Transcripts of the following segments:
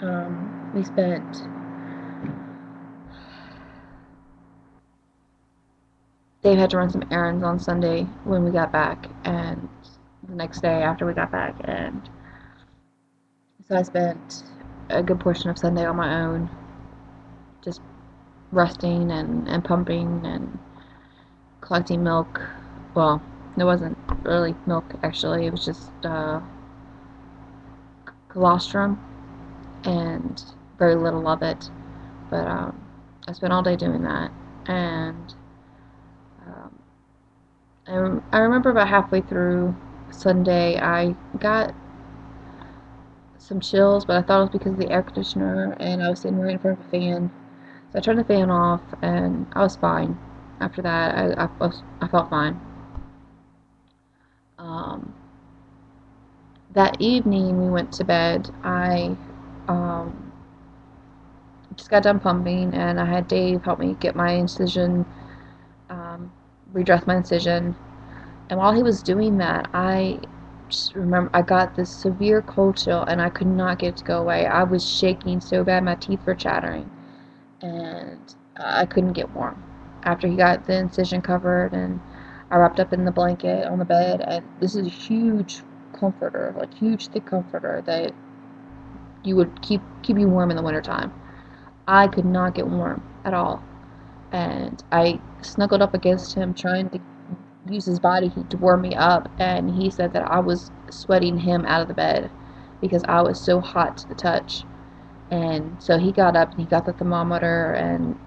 We spent Dave had to run some errands on Sunday when we got back, and the next day after we got back, and so I spent a good portion of Sunday on my own, just resting and pumping and collecting milk. Well, it wasn't really milk actually; it was just colostrum and very little of it. But I spent all day doing that, and um, I remember about halfway through Sunday, I got some chills, but I thought it was because of the air conditioner, and I was sitting right in front of a fan. So I turned the fan off, and I was fine. After that, I felt fine. Um, that evening, we went to bed. I um, just got done pumping, and I had Dave help me get my incision, um, redress my incision. And while he was doing that, I just remember I got this severe cold chill, and I could not get it to go away. I was shaking so bad, my teeth were chattering, and I couldn't get warm. After he got the incision covered, and I wrapped up in the blanket on the bed, and this is a huge comforter, like huge thick comforter that you would keep you warm in the wintertime. I could not get warm at all, and I snuggled up against him trying to use his body heat to warm me up, and he said that I was sweating him out of the bed because I was so hot to the touch. And so he got up and he got the thermometer and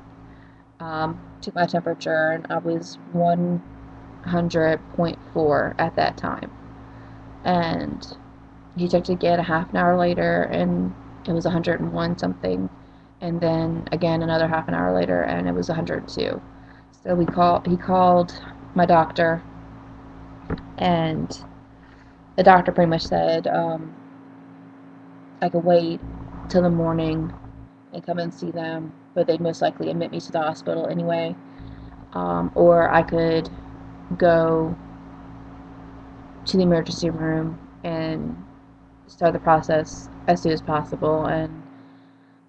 took my temperature, and I was 100.4 at that time. And he checked again a half an hour later, and it was 101 something. And then again another half an hour later, and it was 102. So he called my doctor, and the doctor pretty much said I could wait till the morning and come and see them, but they'd most likely admit me to the hospital anyway. Or I could go to the emergency room and start the process as soon as possible. And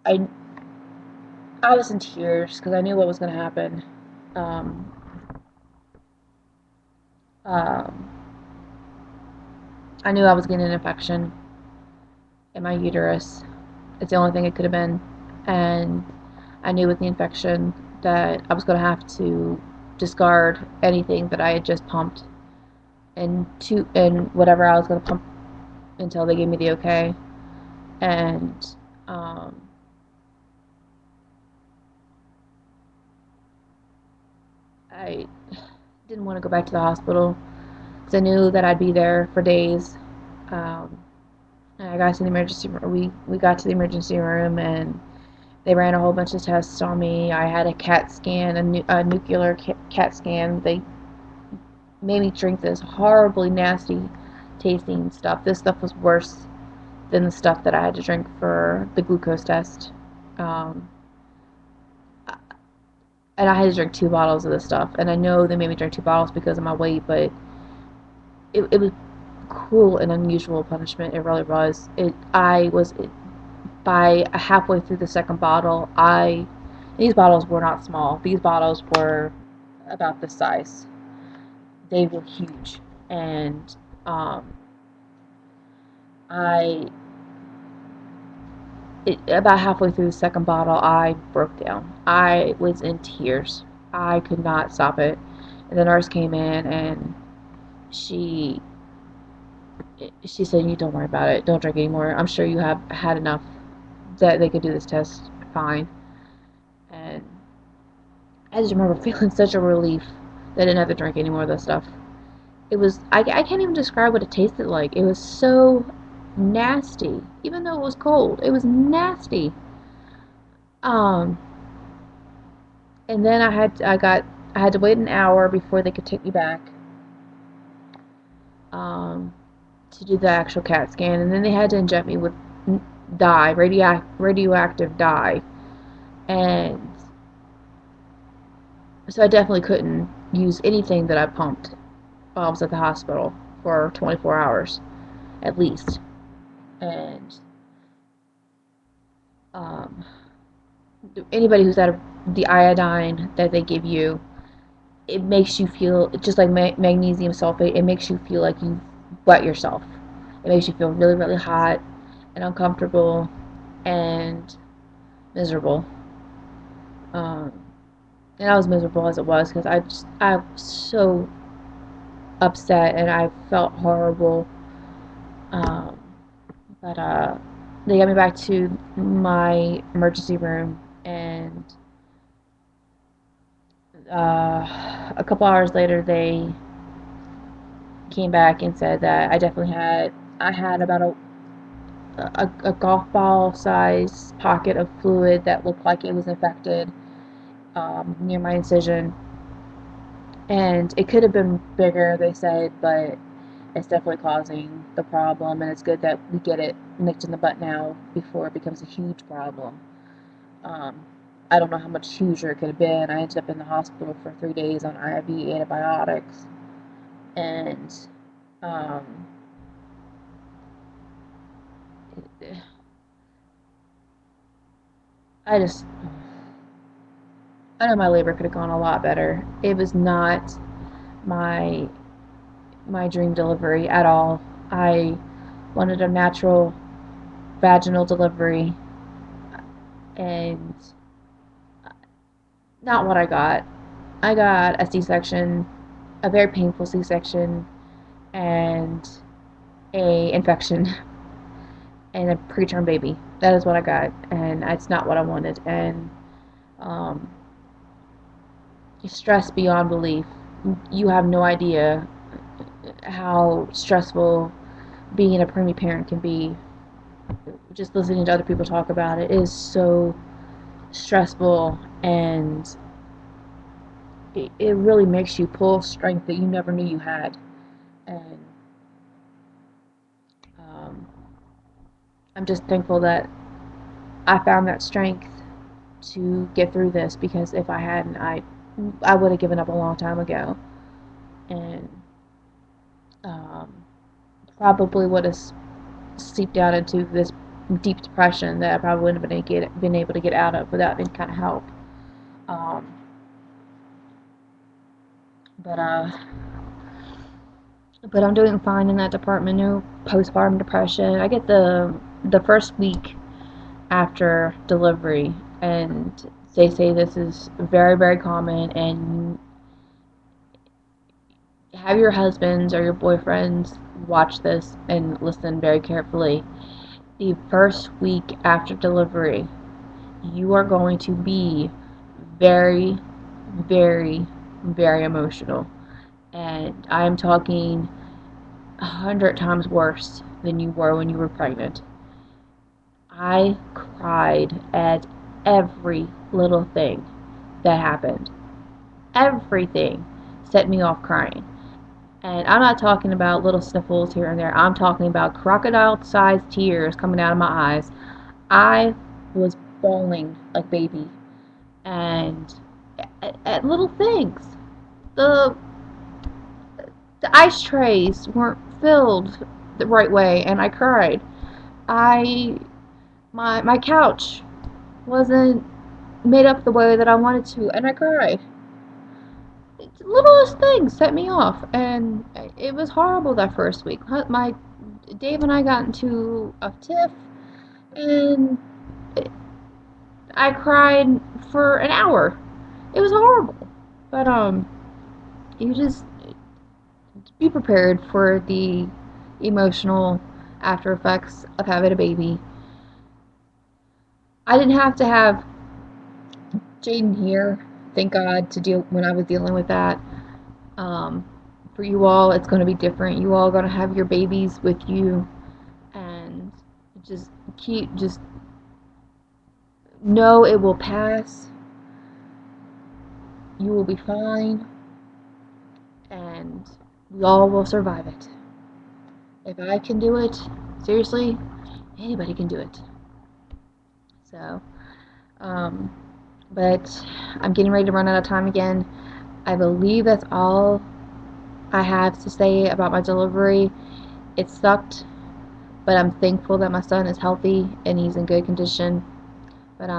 I, I was in tears because I knew what was going to happen. Um, um, I knew I was getting an infection in my uterus. It's the only thing it could have been. And I knew with the infection that I was going to have to discard anything that I had just pumped and whatever I was going to pump until they gave me the okay. And um, I didn't want to go back to the hospital because I knew that I'd be there for days. Um, and I got to the emergency room. We got to the emergency room, and they ran a whole bunch of tests on me. I had a CAT scan, a nuclear CAT scan. They made me drink this horribly nasty tasting stuff. This stuff was worse than the stuff that I had to drink for the glucose test. Um, and I had to drink 2 bottles of this stuff. And I know they made me drink 2 bottles because of my weight, but it was cruel and unusual punishment. It really was. By halfway through the second bottle, these bottles were not small. These bottles were about this size. They were huge, and um, I about halfway through the second bottle, I broke down. I was in tears. I could not stop it. And the nurse came in, and she she said, "You don't worry about it. Don't drink anymore. I'm sure you have had enough that they could do this test fine." And I just remember feeling such a relief that I didn't have to drink any more of this stuff. I can't even describe what it tasted like. It was so nasty. Even though it was cold, it was nasty. Um, and then I had to wait an hour before they could take me back um, to do the actual CAT scan, and then they had to inject me with radioactive dye, and so I definitely couldn't use anything that I pumped while I was at the hospital for 24 hours at least. And Um, Anybody who's had the iodine that they give you, it makes you feel just like magnesium sulfate. It makes you feel like you wet yourself. It makes you feel really, really hot and uncomfortable and miserable. Um, and I was miserable as it was because I was so upset and I felt horrible. Um, but they got me back to my emergency room, and a couple hours later they came back and said that I had about a golf ball size pocket of fluid that looked like it was infected near my incision, and it could have been bigger, they said, but it's definitely causing the problem, and it's good that we get it nicked in the butt now before it becomes a huge problem. Um, I don't know how much huger it could have been. I ended up in the hospital for 3 days on IV antibiotics, and um, I just, I know my labor could have gone a lot better. It was not my my dream delivery at all. I wanted a natural vaginal delivery, and not what I got. I got a C-section, a very painful C-section, and a infection, and a preterm baby. That is what I got, and it's not what I wanted. And um, stress beyond belief. You have no idea how stressful being a preemie parent can be. Just listening to other people talk about it is so stressful, and it really makes you pull strength that you never knew you had. And um, I'm just thankful that I found that strength to get through this, because if I hadn't, I would have given up a long time ago, and um, probably would have seeped down into this deep depression that I probably wouldn't have been able to get out of without any kind of help. Um, but uh, but I'm doing fine in that department. No postpartum depression. I get the first week after delivery, and they say this is very, very common, and have your husbands or your boyfriends watch this and listen very carefully. The first week after delivery, you are going to be very, very, very emotional. And I'm talking 100 times worse than you were when you were pregnant. I cried at every little thing that happened. Everything set me off crying. And I'm not talking about little sniffles here and there. I'm talking about crocodile-sized tears coming out of my eyes. I was bawling like baby. And at little things. The the ice trays weren't filled the right way, and I cried. I my couch wasn't made up the way that I wanted to, and I cried. Littlest things set me off, and it was horrible that first week. My Dave and I got into a tiff, and I cried for an hour. It was horrible, but you just be prepared for the emotional after effects of having a baby. I didn't have to have Jaden here, thank God, to deal when I was dealing with that. Um, for you all, it's going to be different. You all are going to have your babies with you, and just know it will pass. You will be fine, and we all will survive it. If I can do it, seriously, anybody can do it. So, um, but I'm getting ready to run out of time again. I believe that's all I have to say about my delivery. It sucked, but I'm thankful that my son is healthy and he's in good condition. But